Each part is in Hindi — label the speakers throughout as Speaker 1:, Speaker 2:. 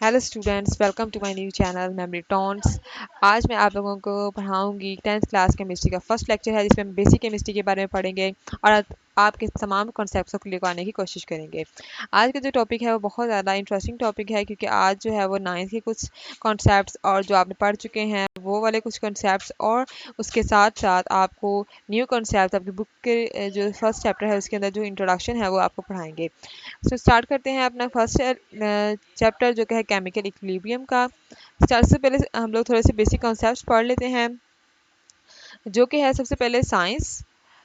Speaker 1: Hello students, welcome to my new channel Memory Taunts. आज मैं आप लोगों को पढ़ाऊंगी 10th क्लास केमिस्ट्री का फर्स्ट लेक्चर है, जिसमें हम बेसिक केमिस्ट्री के बारे में पढ़ेंगे और आपके तमाम कॉन्सेप्ट्स को क्लियर करने की कोशिश करेंगे। आज का जो टॉपिक है वो बहुत ज़्यादा इंटरेस्टिंग टॉपिक है, क्योंकि आज जो है वो 9th के कुछ कॉन्सेप्ट्स और जो आपने पढ़ चुके हैं वो वाले कुछ कॉन्सेप्ट्स, और उसके साथ साथ आपको न्यू कॉन्सेप्ट आपकी बुक के जो फर्स्ट चैप्टर है उसके अंदर जो इंट्रोडक्शन है वो आपको पढ़ाएंगे। सो स्टार्ट करते हैं अपना फर्स्ट चैप्टर जो कि है केमिकल इक्विलिब्रियम का। स्टार्ट से पहले हम लोग थोड़े से बेसिक कॉन्सेप्ट्स पढ़ लेते हैं, जो कि है सबसे पहले साइंस।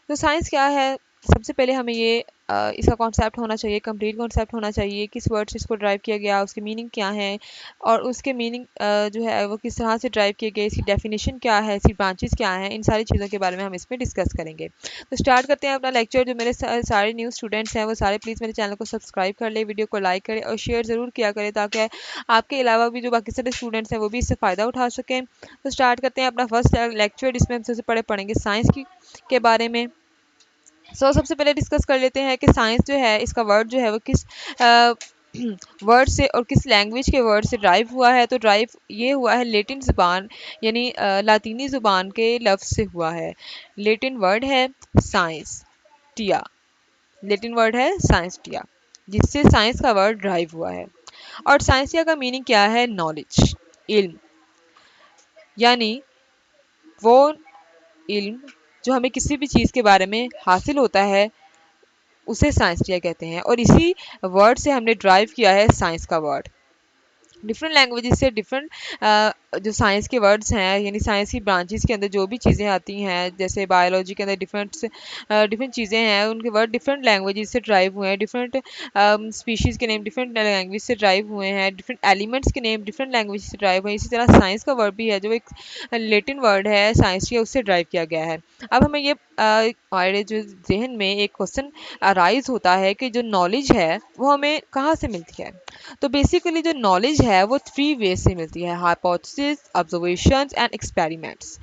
Speaker 1: तो साइंस क्या है? सबसे पहले हमें ये इसका कॉन्सेप्ट होना चाहिए, कंप्लीट कॉन्सेप्ट होना चाहिए, किस वर्ड से इसको ड्राइव किया गया, उसकी मीनिंग क्या है, और उसके मीनिंग जो है वो किस तरह से ड्राइव किए गए, इसकी डेफिनेशन क्या है, इसकी ब्रांचेस क्या हैं, इन सारी चीज़ों के बारे में हम इसमें डिस्कस करेंगे। तो स्टार्ट करते हैं अपना लेक्चर। जो मेरे सारे न्यू स्टूडेंट्स हैं वो सारे प्लीज़ मेरे चैनल को सब्सक्राइब कर ले, वीडियो को लाइक करें और शेयर ज़रूर किया करें, ताकि आपके अलावा भी जो बाकी सारे स्टूडेंट्स हैं वो भी इससे फ़ायदा उठा सकें। तो स्टार्ट करते हैं अपना फर्स्ट लेक्चर, जिसमें हम सबसे पहले पढ़ेंगे साइंस की के बारे में। सबसे पहले डिस्कस कर लेते हैं कि साइंस जो है, इसका वर्ड जो है वो किस वर्ड से और किस लैंग्वेज के वर्ड से ड्राइव हुआ है। तो ड्राइव ये हुआ है लेटिन ज़ुबान, यानी लातीनी ज़ुबान के लफ्ज़ से हुआ है। लेटिन वर्ड है साइंस टिया, लेटिन वर्ड है साइंस टिया, जिससे साइंस का वर्ड ड्राइव हुआ है। और साइंसिया का मीनिंग क्या है? नॉलेज, इल्म, यानी वो इल्म जो हमें किसी भी चीज़ के बारे में हासिल होता है उसे साइंसिया कहते हैं, और इसी वर्ड से हमने ड्राइव किया है साइंस का वर्ड। डिफरेंट लैंग्वेजेस से डिफरेंट जो साइंस के वर्ड्स हैं, यानी साइंस की ब्रांचेस के अंदर जो भी चीज़ें आती हैं, जैसे बायोलॉजी के अंदर डिफरेंट डिफरेंट चीज़ें हैं, उनके वर्ड डिफरेंट लैंग्वेजेस से ड्राइव हुए हैं। डिफरेंट स्पीशीज़ के नेम डिफरेंट लैंग्वेज से ड्राइव हुए हैं, डिफरेंट एलिमेंट्स के नेम डिफरेंट लैंग्वेज से ड्राइव हुए हैं। इसी तरह साइंस का वर्ड भी है, जो एक लेटिन वर्ड है साइंस की, उससे ड्राइव किया गया है। अब हमें ये हमारे जो जहन में एक क्वेश्चन अराइज होता है कि जो नॉलेज है वो हमें कहाँ से मिलती है। तो बेसिकली जो नॉलेज है वो थ्री वे से मिलती है: हाइपोथेसिस, ऑब्जर्वेशंस एंड एक्सपेरिमेंट्स।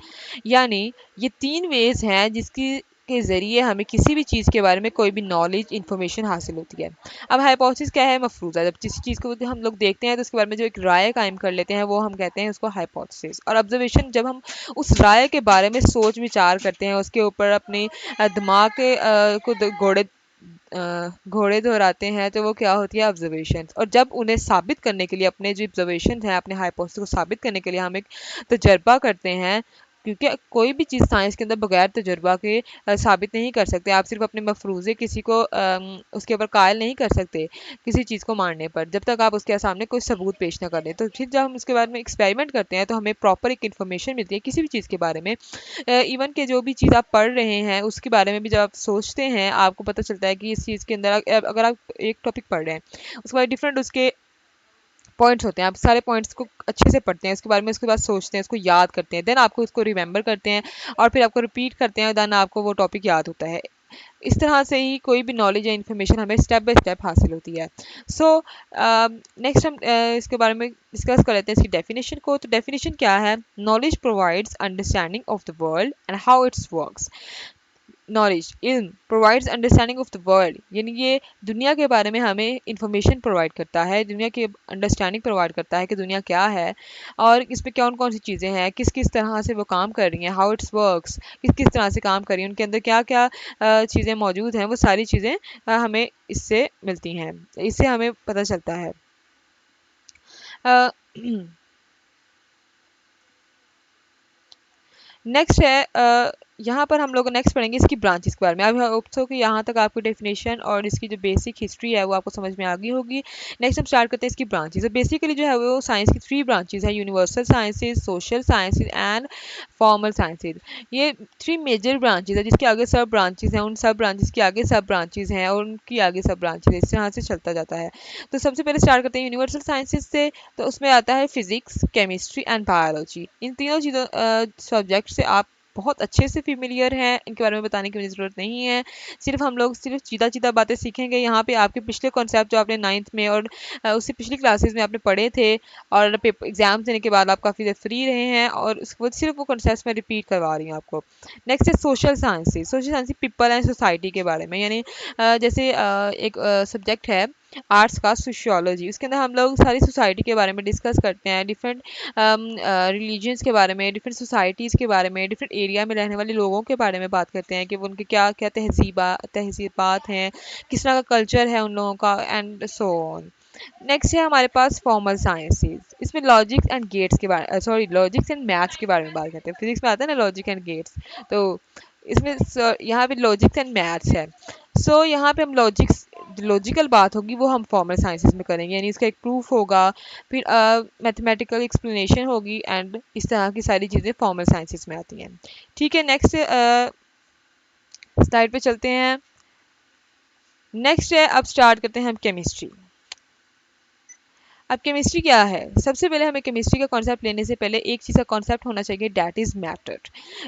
Speaker 1: यानी ये तीन वेज हैं जिसकी के ज़रिए हमें किसी भी चीज़ के बारे में कोई भी नॉलेज इन्फॉर्मेशन हासिल होती है। अब हाइपोथेसिस क्या है? मफरूज़ा, जब किसी चीज़ को हम लोग देखते हैं तो उसके बारे में जो एक राय कायम कर लेते हैं वो हम कहते हैं उसको हाइपोथेसिस। और ऑब्जर्वेशन, जब हम उस राय के बारे में सोच विचार करते हैं, उसके ऊपर अपने दिमाग के घोड़े दोहराते हैं, तो वो क्या होती है? ऑब्जर्वेशन। और जब उन्हें साबित करने के लिए, अपने जो ऑब्जर्वेशन हैं, अपने हाइपोथेसिस को साबित करने के लिए हम एक तजर्बा करते हैं, क्योंकि कोई भी चीज़ साइंस के अंदर बगैर तजर्बा के साबित नहीं कर सकते। आप सिर्फ अपने मफरूज़े किसी को उसके ऊपर कायल नहीं कर सकते किसी चीज़ को मानने पर, जब तक आप उसके सामने कोई सबूत पेश ना कर दें। तो फिर जब हम उसके बारे में एक्सपेरिमेंट करते हैं तो हमें प्रॉपर एक इन्फॉर्मेशन मिलती है किसी भी चीज़ के बारे में। इवन के जो भी चीज़ आप पढ़ रहे हैं उसके बारे में भी जब आप सोचते हैं, आपको पता चलता है कि इस चीज़ के अंदर अगर आप एक टॉपिक पढ़ रहे हैं, उसके बाद डिफरेंट उसके पॉइंट्स होते हैं, आप सारे पॉइंट्स को अच्छे से पढ़ते हैं, उसके बारे में उसके बाद सोचते हैं, उसको याद करते हैं, देन आपको उसको रिमेंबर करते हैं, और फिर आपको रिपीट करते हैं, देन आपको वो टॉपिक याद होता है। इस तरह से ही कोई भी नॉलेज या इन्फॉर्मेशन हमें स्टेप बाय स्टेप हासिल होती है। सो नेक्स्ट हम इसके बारे में डिस्कस कर लेते हैं, इसकी डेफिनेशन को। तो डेफिनेशन क्या है? Knowledge provides understanding of the world and how it's works. Knowledge, इल्म, provides understanding of the world, यानी ये दुनिया के बारे में हमें इंफॉर्मेशन प्रोवाइड करता है, दुनिया की अंडरस्टैंडिंग प्रोवाइड करता है कि दुनिया क्या है, और इसमें कौन कौन सी चीज़ें हैं, किस किस तरह से वो काम कर रही हैं, हाउ इट्स वर्क्स, किस किस तरह से काम कर रही हैं, उनके अंदर क्या क्या चीज़ें मौजूद हैं, वो सारी चीज़ें हमें इससे मिलती हैं, इससे हमें पता चलता है। नेक्स्ट है यहाँ पर हम लोग नेक्स्ट पढ़ेंगे इसकी ब्रांचेस के बारे में। अब होप सो कि यहाँ तक आपको डेफिनेशन और इसकी जो बेसिक हिस्ट्री है वो आपको समझ में आ गई होगी। नेक्स्ट हम स्टार्ट करते हैं इसकी ब्रांचेस। तो बेसिकली जो है वो साइंस की थ्री ब्रांचेस है: universal sciences, social sciences and formal sciences. ये थ्री मेजर ब्रांचेस है, जिसके आगे सब ब्रांचेस हैं, उन सब ब्रांचेस के आगे सब ब्रांचेस हैं, और उनकी आगे सब ब्रांचेस हैं, इस तरह से चलता जाता है। तो सबसे पहले स्टार्ट करते हैं यूनिवर्सल साइंसेज से। तो उसमें आता है फिजिक्स, केमिस्ट्री एंड बायोलॉजी। इन तीनों चीज़ों सब्जेक्ट से आप बहुत अच्छे से फेमिलियर हैं, इनके बारे में बताने की मुझे ज़रूरत नहीं है। सिर्फ हम लोग सिर्फ सीधा सीधा बातें सीखेंगे। यहाँ पे आपके पिछले कॉन्सेप्ट जो आपने 9th में और उससे पिछली क्लासेस में आपने पढ़े थे, और पेपर एग्जाम्स देने के बाद आप काफ़ी ज़्यादा फ्री रहे हैं, और उसके बाद सिर्फ वो कॉन्सेप्ट मैं रिपीट करवा रही हूँ आपको। नेक्स्ट है social sciences. Social science people and society के बारे में, यानी जैसे एक सब्जेक्ट है आर्ट्स का सोशियोलॉजी, उसके अंदर हम लोग सारी सोसाइटी के बारे में डिस्कस करते हैं, डिफरेंट रिलीजन्स के बारे में, डिफरेंट सोसाइटीज़ के बारे में, डिफरेंट एरिया में रहने वाले लोगों के बारे में बात करते हैं कि वो उनके क्या क्या तहजीबात हैं, किस तरह का कल्चर है उन लोगों का, एंड सो ऑन। नेक्स्ट है हमारे पास फॉर्मल साइंसेज, इसमें लॉजिक्स एंड गेट्स के बारे, सॉरी, लॉजिक्स एंड मैथ्स के बारे में बात करते हैं। फिजिक्स में आता है ना लॉजिक एंड गेट्स, तो इसमें यहाँ पे लॉजिक्स एंड मैथ्स है। सो यहाँ पे हम लॉजिकल बात होगी वो हम फॉर्मल साइंसेज में करेंगे, यानी इसका एक प्रूफ होगा, फिर मैथमेटिकल एक्सप्लेनेशन होगी, एंड इस तरह की सारी चीज़ें फॉर्मल साइंसेज में आती हैं। ठीक है, नेक्स्ट स्लाइड पे चलते हैं। नेक्स्ट है, अब स्टार्ट करते हैं हम केमिस्ट्री। अब केमिस्ट्री क्या है? सबसे पहले हमें केमिस्ट्री का कॉन्सेप्ट लेने से पहले एक चीज़ का कॉन्सेप्ट होना चाहिए, that is matter.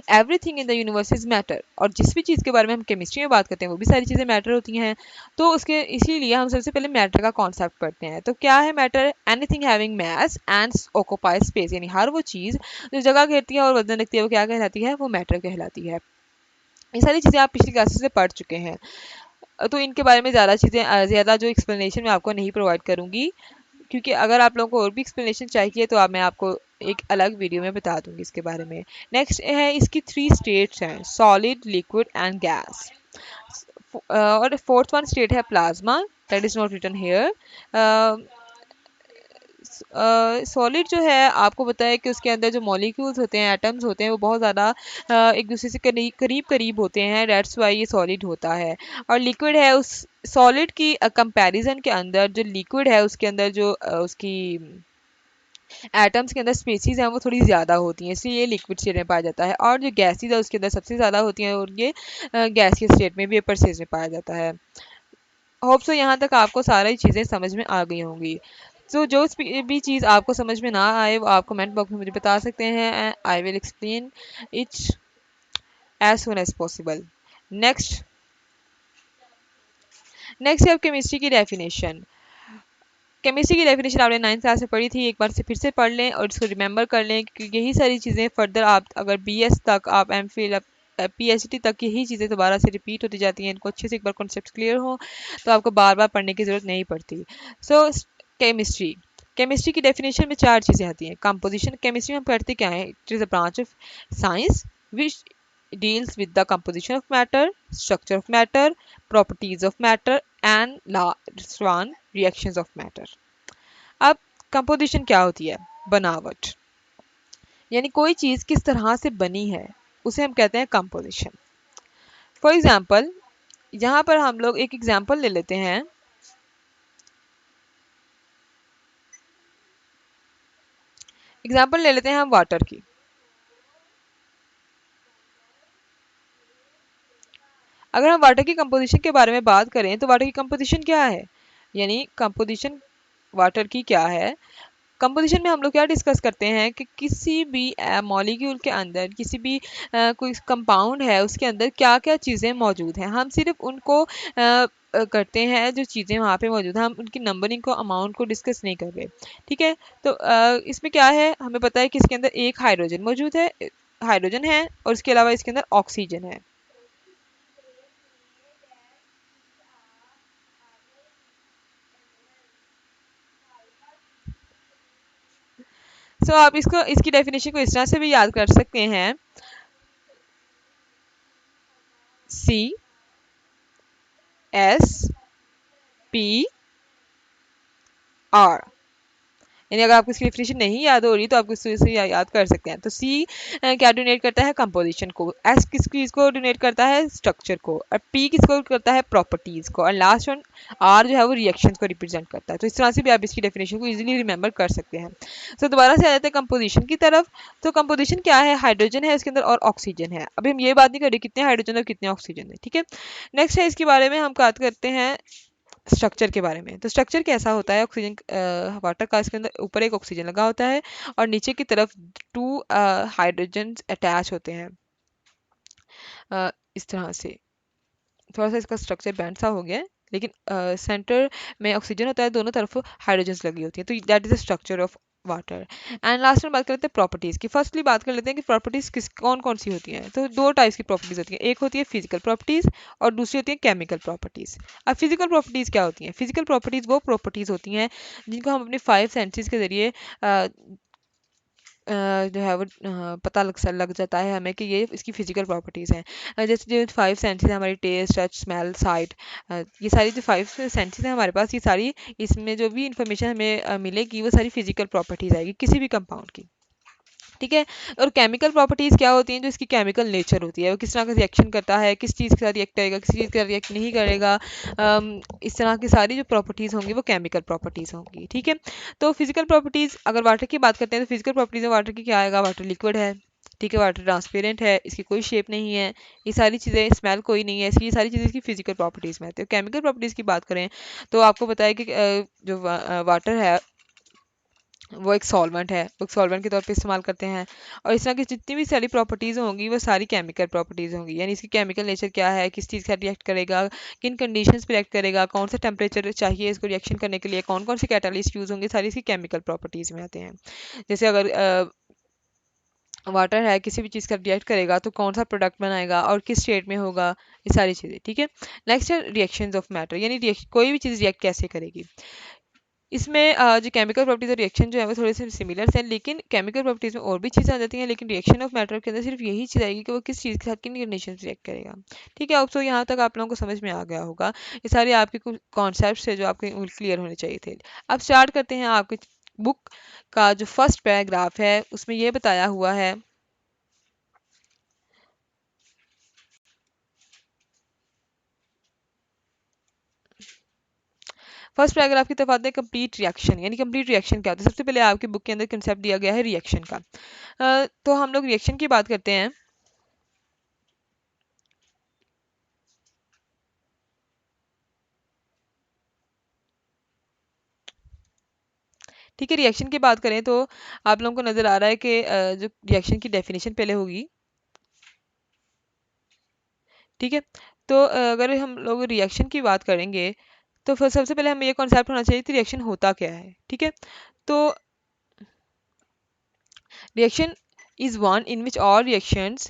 Speaker 1: Everything in the universe is matter, और जिस भी चीज़ के बारे में हम केमिस्ट्री में बात करते हैं वो भी सारी चीज़ें मैटर होती हैं। तो उसके इसीलिए हम सबसे पहले मैटर का कॉन्सेप्ट पढ़ते हैं। तो क्या है matter? Anything having mass and occupy space, यानी हर वो चीज़ जो जगह घेरती है और वजन रखती है वो क्या कहलाती है? वो मैटर कहलाती है। ये सारी चीज़ें आप पिछली क्लासेस से पढ़ चुके हैं, तो इनके बारे में ज़्यादा जो एक्सप्लेनेशन मैं आपको नहीं प्रोवाइड करूँगी, क्योंकि अगर आप लोगों को और भी एक्सप्लेनेशन चाहिए तो मैं आपको एक अलग वीडियो में बता दूंगी इसके बारे में। नेक्स्ट है, इसकी 3 स्टेट्स हैं, सॉलिड, लिक्विड एंड गैस। और फोर्थ वन स्टेट है plasma, that is not written here. Solid जो है आपको पता है कि उसके अंदर जो मॉलिक्यूल्स होते हैं, एटम्स होते हैं, वो बहुत ज़्यादा एक दूसरे से करीब करीब होते हैं, दैट्स वाई ये सॉलिड होता है। और लिक्विड है, उस सॉलिड की कंपैरिजन के अंदर जो लिक्विड है उसके अंदर जो उसकी एटम्स के अंदर स्पेसीज हैं वो थोड़ी ज़्यादा होती हैं, इसलिए ये लिक्विड स्टेट में पाया जाता है। और जो गैसेज है उसके अंदर सबसे ज़्यादा होती हैं, और ये गैस के स्टेट में, वेपर स्टेज में पाया जाता है। होप सो यहाँ तक आपको सारी चीज़ें समझ में आ गई होंगी। तो जो भी चीज़ आपको समझ में ना आए वो आप कमेंट बॉक्स में मुझे बता सकते हैं, I will explain it as soon as possible. Next next है केमिस्ट्री की डेफिनेशन। केमिस्ट्री की डेफिनेशन आपने 9th क्लास में पढ़ी थी, एक बार से फिर से पढ़ लें और इसको रिमेंबर कर लें, क्योंकि यही सारी चीज़ें फर्दर आप अगर बीएस तक, आप एमफिल, पीएचडी तक यही चीज़ें दोबारा से रिपीट होती जाती हैं। इनको अच्छे से एक बार कॉन्सेप्ट क्लियर हो तो आपको बार बार पढ़ने की ज़रूरत नहीं पड़ती। सो केमिस्ट्री केमिस्ट्री की डेफिनेशन में 4 चीज़ें आती हैं। कंपोजिशन, केमिस्ट्री में हम पढ़ते क्या है? It is a branch of science which deals with the composition of matter, structure of matter, properties of matter, and last one, reactions of matter. अब कंपोजिशन क्या होती है? बनावट, यानी कोई चीज़ किस तरह से बनी है उसे हम कहते हैं कंपोजिशन। फॉर एग्जाम्पल, यहाँ पर हम लोग एक एग्जाम्पल ले लेते हैं। एग्जाम्पल ले लेते हैं हम वाटर की। अगर हम वाटर की कंपोजिशन के बारे में बात करें तो वाटर की कंपोजिशन क्या है, यानी कंपोजिशन वाटर की क्या है? कंपोजिशन में हम लोग क्या डिस्कस करते हैं कि किसी भी मॉलिक्यूल के अंदर, किसी भी कोई कंपाउंड है उसके अंदर क्या क्या चीज़ें मौजूद हैं, हम सिर्फ उनको करते हैं, जो चीज़ें वहाँ पे मौजूद हैं, हम उनकी नंबरिंग को, अमाउंट को डिस्कस नहीं कर रहे। ठीक है, तो इसमें क्या है, हमें पता है कि इसके अंदर एक हाइड्रोजन मौजूद है, हाइड्रोजन है, और इसके अलावा इसके अंदर ऑक्सीजन है। सो आप इसकी डेफिनेशन को इस तरह से भी याद कर सकते हैं, CSPR, यानी अगर आपको इसकी डेफिनेशन नहीं याद हो रही तो आप इससे याद कर सकते हैं। तो सी क्या डोनेट करता है? कंपोजिशन को। एस किसको डोनेट करता है? स्ट्रक्चर को। और पी किसको करता है? प्रॉपर्टीज को। और लास्ट वन आर जो है वो रिएक्शन को रिप्रेजेंट करता है। तो इस तरह से भी आप इसकी डेफिनेशन को इजीली रिमेंबर कर सकते हैं। तो दोबारा से आ जाते हैं कंपोजिशन की तरफ। तो कंपोजिशन क्या है? हाइड्रोजन है इसके अंदर और ऑक्सीजन है। अभी हम ये बात नहीं कर रहे कितने हाइड्रोजन और कितने ऑक्सीजन है, ठीक है। नेक्स्ट है, इसके बारे में हम बात करते हैं स्ट्रक्चर के बारे में। तो स्ट्रक्चर कैसा होता है? ऑक्सीजन, वाटर का इसके अंदर ऊपर एक ऑक्सीजन लगा होता है और नीचे की तरफ 2 हाइड्रोजन अटैच होते हैं, इस तरह से। थोड़ा सा इसका स्ट्रक्चर बैंड सा हो गया है, लेकिन सेंटर में ऑक्सीजन होता है, दोनों तरफ हाइड्रोजन लगी होती है। तो that is the structure of water. And last में बात कर लेते हैं प्रॉपर्टीज़ की। फर्स्टली बात कर लेते हैं कि प्रॉपर्टीज़ किस कौन कौन सी होती हैं। तो दो टाइप्स की प्रॉपर्टीज़ होती हैं, एक होती है फिजिकल प्रॉपर्टीज़ और दूसरी होती है केमिकल प्रॉपर्टीज़। अब फिजिकल प्रॉपर्टीज़ क्या होती हैं? फिजिकल प्रॉपर्टीज़ वो प्रॉपर्टीज़ होती हैं जिनको हम अपने फाइव सेंसेस के ज़रिए जो है वो पता लग जाता है हमें कि ये इसकी फिजिकल प्रॉपर्टीज़ हैं। जैसे जो फाइव सेंसेस हैं हमारी, टेस्ट, टच, स्मेल, साइट, ये सारी जो फाइव सेंसेस हैं हमारे पास, ये सारी इसमें जो भी इंफॉर्मेशन हमें मिलेगी वो सारी फिजिकल प्रॉपर्टीज़ आएगी किसी भी कंपाउंड की। ठीक है। और केमिकल प्रॉपर्टीज़ क्या होती हैं? जो इसकी केमिकल नेचर होती है, वो किस तरह का रिएक्शन करता है, किस चीज़ के साथ रिएक्ट करेगा, किस चीज़ के साथ रिएक्ट नहीं करेगा, इस तरह की सारी जो प्रॉपर्टीज़ होंगी वो केमिकल प्रॉपर्टीज़ होंगी। ठीक है। तो फिजिकल प्रॉपर्टीज़ अगर वाटर की बात करते हैं तो फिजिकल प्रॉपर्टीज़ में वाटर की क्या आएगा? वाटर लिक्विड है। ठीक है, वाटर ट्रांसपेरेंट है, इसकी कोई शेप नहीं है, ये सारी चीज़ें, स्मेल कोई नहीं है इसकी, ये सारी चीज़ें इसकी फिजिकल प्रॉपर्टीज़ में आती है। केमिकल प्रॉपर्टीज़ की बात करें तो आपको पता है कि जो वाटर है वो एक सॉल्वेंट है, वो एक सॉल्वेंट के तौर पे इस्तेमाल करते हैं। और इस तरह की जितनी भी सारी प्रॉपर्टीज़ होंगी वो सारी केमिकल प्रॉपर्टीज़ होंगी, यानी इसकी केमिकल नेचर क्या है, किस चीज़ के साथ रिएक्ट करेगा, किन कंडीशंस पे रिएक्ट करेगा, कौन सा टेम्परेचर चाहिए इसको रिएक्शन करने के लिए, कौन कौन से कैटालिस्ट यूज़ होंगे, सारी इसकी केमिकल प्रॉपर्टीज़ में आते हैं। जैसे अगर वाटर है, किसी भी चीज़ का रिएक्ट करेगा तो कौन सा प्रोडक्ट बनाएगा और किस स्टेट में होगा, ये सारी चीज़ें। ठीक है। नेक्स्ट है रिएक्शंस ऑफ मैटर, यानी कोई भी चीज़ रिएक्ट कैसे करेगी। इसमें जो केमिकल प्रॉपर्टीज और रिएक्शन जो है वो थोड़े से सिमिलर हैं, लेकिन केमिकल प्रॉपर्टीज में और भी चीज़ें आ जाती हैं, लेकिन रिएक्शन ऑफ मैटर के अंदर सिर्फ यही चीज़ आएगी कि वो किस चीज़ के साथ किन कंडीशन से रिएक्ट करेगा। ठीक है। अब तो यहाँ तक आप लोगों को समझ में आ गया होगा, ये सारे आपके कुछ कॉन्सेप्ट है जो आपके क्लियर होने चाहिए थे। अब स्टार्ट करते हैं। आपकी बुक का जो फर्स्ट पैराग्राफ है उसमें ये बताया हुआ है, फर्स्ट पैराग्राफ की तरफ आते हैं, कंप्लीट रिएक्शन। यानी कंप्लीट रिएक्शन क्या होता है? सबसे पहले आपकी बुक के अंदर कंसेप्ट दिया गया है रिएक्शन का। तो हम लोग रिएक्शन की बात करते हैं। ठीक है, रिएक्शन की बात करें तो आप लोगों को नज़र आ रहा है कि जो रिएक्शन की डेफिनेशन पहले होगी। ठीक है। तो अगर हम लोग रिएक्शन की बात करेंगे तो फिर सबसे पहले हमें ये कॉन्सेप्ट होना चाहिए कि रिएक्शन होता क्या है। ठीक है। तो reaction is one in which all reactions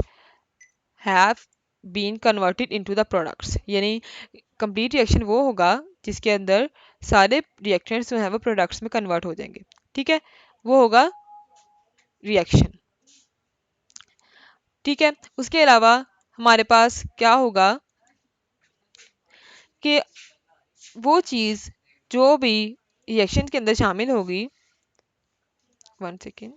Speaker 1: have been converted into the products, यानी कंप्लीट रिएक्शन वो होगा जिसके अंदर सारे रिएक्टेंट्स जो हैं वो प्रोडक्ट्स में कन्वर्ट हो जाएंगे। ठीक है, वो होगा रिएक्शन। ठीक है। उसके अलावा हमारे पास क्या होगा कि वो चीज़ जो भी रिएक्शन के अंदर शामिल होगी, वन सेकेंड,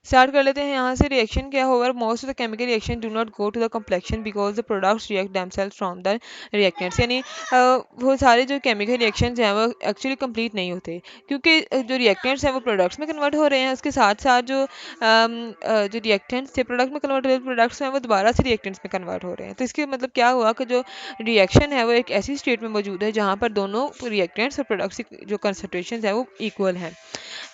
Speaker 1: स्टार्ट कर लेते हैं यहाँ से। रिएक्शन क्या होगा? Most of the chemical reaction do not go to the completion because the products react themselves from the reactants, यानी वो सारे जो केमिकल रिएक्शंस हैं वो एक्चुअली कंप्लीट नहीं होते, क्योंकि जो रिएक्टेंट्स हैं वो प्रोडक्ट्स में कन्वर्ट हो रहे हैं। उसके साथ साथ जो रिएक्टेंट्स थे प्रोडक्ट में कन्वर्ट हो रहे, प्रोडक्ट्स हैं वो दोबारा से रिएक्टेंट्स में कन्वर्ट हो रहे हैं। तो इसके मतलब क्या हुआ कि जो रिएक्शन है वो एक ऐसी स्टेट में मौजूद है जहाँ पर दोनों रिएक्टेंट्स और प्रोडक्ट्स की जो कंसनट्रेशन है वो इक्वल है।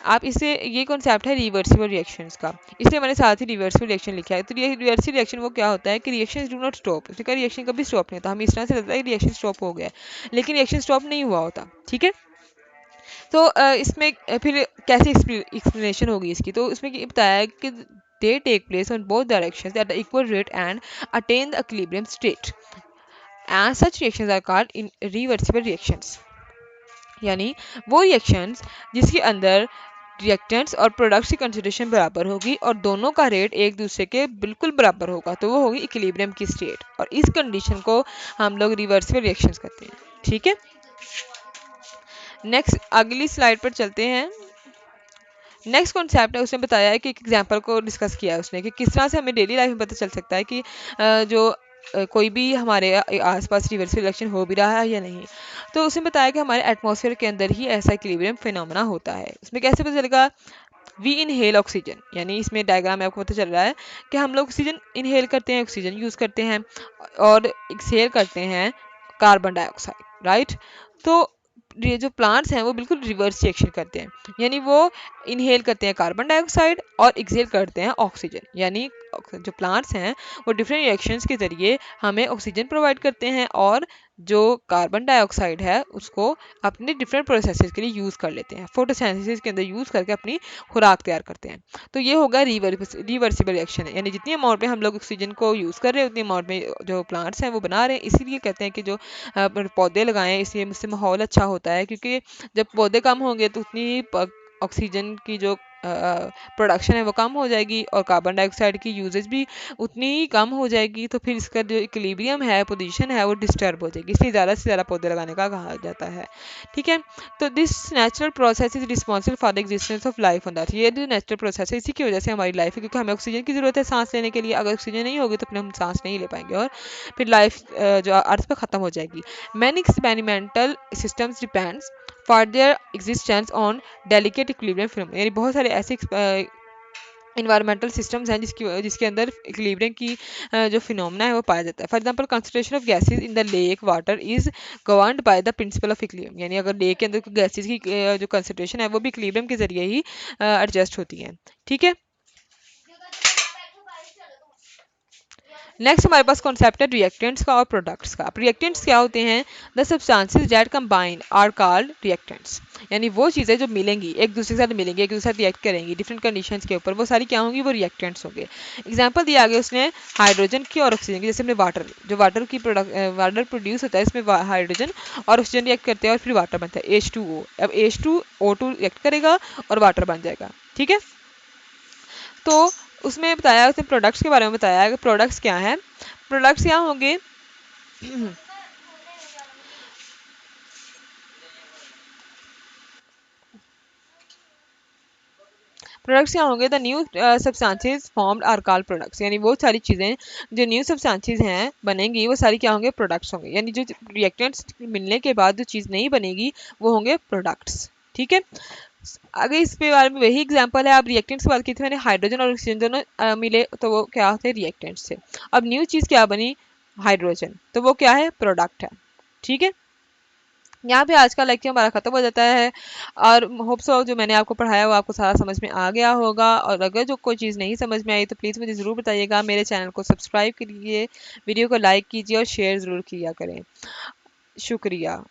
Speaker 1: आप इसे, ये कॉन्सेप्ट है रिवर्सिबल रिएक्शंस का, इसलिए मैंने साथ ही रिवर्सिबल रिएक्शन लिखा है। तो ये रिवर्सिबल रिएक्शन वो क्या होता है कि रिएक्शन डू नॉट स्टॉप, उसका रिएक्शन कभी स्टॉप नहीं होता। हम इस तरह से लगता है कि रिएक्शन स्टॉप हो गया है, लेकिन रिएक्शन स्टॉप नहीं हुआ होता। ठीक है। तो इसमें फिर कैसे एक्सप्लेनेशन होगी इसकी? तो इसमें ये बताया है कि they take place on both directions at the equal rate and attain the equilibrium state, and such reactions are called in reversible reactions, यानी वो रिएक्शंस जिसके अंदर रिएक्टेंट्स और प्रोडक्ट्स की कंसंट्रेशन बराबर होगी और दोनों का रेट एक दूसरे के बिल्कुल बराबर होगा, तो वो होगी इक्विलिब्रियम की स्टेट, और इस कंडीशन को हम लोग रिवर्सिबल रिएक्शंस कहते हैं। ठीक है। नेक्स्ट अगली स्लाइड पर चलते हैं। नेक्स्ट कॉन्सेप्ट है, उसने बताया है कि एक एग्जांपल को डिस्कस किया है उसने कि किस तरह से हमें डेली लाइफ में पता चल सकता है कि जो कोई भी हमारे आसपास रिवर्सिबल रिएक्शन हो भी रहा है या नहीं। तो उसने बताया कि हमारे एटमॉस्फेयर के अंदर ही ऐसा इक्विलिब्रियम फिनोमेना होता है। उसमें कैसे पता चलेगा? वी इनहेल ऑक्सीजन, यानी इसमें डायग्राम में आपको पता चल रहा है कि हम लोग ऑक्सीजन इनहेल करते हैं, ऑक्सीजन यूज़ करते हैं, और एक्सहेल करते हैं कार्बन डाइऑक्साइड, राइट। तो जो प्लांट्स हैं वो बिल्कुल रिवर्स रिएक्शन करते हैं, यानी वो इनहेल करते हैं कार्बन डाइऑक्साइड और एक्सहेल करते हैं ऑक्सीजन। यानी जो प्लांट्स हैं वो डिफरेंट रिएक्शंस के ज़रिए हमें ऑक्सीजन प्रोवाइड करते हैं और जो कार्बन डाइऑक्साइड है उसको अपने डिफरेंट प्रोसेसेस के लिए यूज़ कर लेते हैं, फोटोसिंथेसिस के अंदर यूज़ करके अपनी खुराक तैयार करते हैं। तो ये होगा रिवर्सिबल रिएक्शन है, यानी जितनी अमाउंट में हम लोग ऑक्सीजन को यूज़ कर रहे हैं उतनी अमाउंट में जो प्लांट्स हैं वो बना रहे हैं। इसीलिए कहते हैं कि जो पौधे लगाएं, इसलिए मुझसे माहौल अच्छा होता है, क्योंकि जब पौधे कम होंगे तो उतनी ऑक्सीजन की जो प्रोडक्शन है वो कम हो जाएगी और कार्बन डाइऑक्साइड की यूजेज भी उतनी ही कम हो जाएगी। तो फिर इसका जो इक्विलिब्रियम है, पोजीशन है, वो डिस्टर्ब हो जाएगी। इसलिए ज़्यादा से ज़्यादा पौधे लगाने का कहा जाता है। ठीक है, तो this natural process is responsible for the existence of life on the earth. ये जो नेचुरल प्रोसेस है इसी की वजह से हमारी लाइफ है, क्योंकि हमें ऑक्सीजन की ज़रूरत है सांस लेने के लिए। अगर ऑक्सीजन नहीं होगी तो फिर हम सांस नहीं ले पाएंगे और फिर लाइफ जो अर्थ पर ख़त्म हो जाएगी। Many experimental systems depends for their existence on delicate equilibrium phenomena, यानी बहुत सारे ऐसे इन्वायरमेंटल सिस्टम्स हैं जिसके अंदर इक्विलिब्रियम की जो फिनोमेना है वो पाया जाता है। For example concentration of gases in the lake water is governed by the principle of equilibrium, यानी अगर लेक के अंदर गैसेस की जो कंसंट्रेशन है वो भी इक्विलिब्रियम के जरिए ही एडजस्ट होती है। ठीक है, नेक्स्ट हमारे पास कॉन्सेप्ट है रिएक्टेंट्स का और प्रोडक्ट्स का। अब रिएक्टेंट्स क्या होते हैं? The substances that combine are called reactants, यानी वो चीज़ें जो मिलेंगी एक दूसरे के साथ मिलेंगी, एक दूसरे के साथ रिएक्ट करेंगी डिफरेंट कंडीशंस के ऊपर, वो सारी क्या होंगी? वो रिएक्टेंट्स होंगे। एग्जांपल दिया गया उसने हाइड्रोजन की और ऑक्सीजन की। जैसे हमने वाटर, जो वाटर की वाटर प्रोड्यूस होता है इसमें हाइड्रोजन और ऑक्सीजन रिएक्ट करते हैं और फिर वाटर बनता है H2O। अब H2O2 रिएक्ट करेगा और वाटर बन जाएगा। ठीक है, तो उसमें बताया, उसने प्रोडक्ट्स के बारे में बताया कि प्रोडक्ट्स क्या हैं। प्रोडक्ट्स क्या होंगे? प्रोडक्ट्स क्या होंगे? The new substances formed are called products, यानी वो सारी चीज़ें जो न्यू सब्सटेंसेस हैं बनेंगी वो सारी क्या होंगे? प्रोडक्ट्स होंगे। यानी जो रिएक्टेंट्स मिलने के बाद जो चीज़ नहीं बनेगी वो होंगे प्रोडक्ट्स। ठीक है, आगे इस पे बारे में वही एग्जांपल है। अब रिएक्टेंट्स की बात की थी मैंने, हाइड्रोजन और ऑक्सीजन दोनों मिले तो वो क्या होते हैं? रिएक्टेंट्स थे। अब न्यू चीज़ क्या बनी? हाइड्रोजन, तो वो क्या है? प्रोडक्ट है। ठीक है, यहाँ पे आज का लेक्चर हमारा खत्म हो जाता है और होप सो जो मैंने आपको पढ़ाया वो आपको सारा समझ में आ गया होगा। और अगर जो कोई चीज़ नहीं समझ में आई तो प्लीज़ मुझे ज़रूर बताइएगा। मेरे चैनल को सब्सक्राइब कीजिए, वीडियो को लाइक कीजिए और शेयर ज़रूर किया करें। शुक्रिया।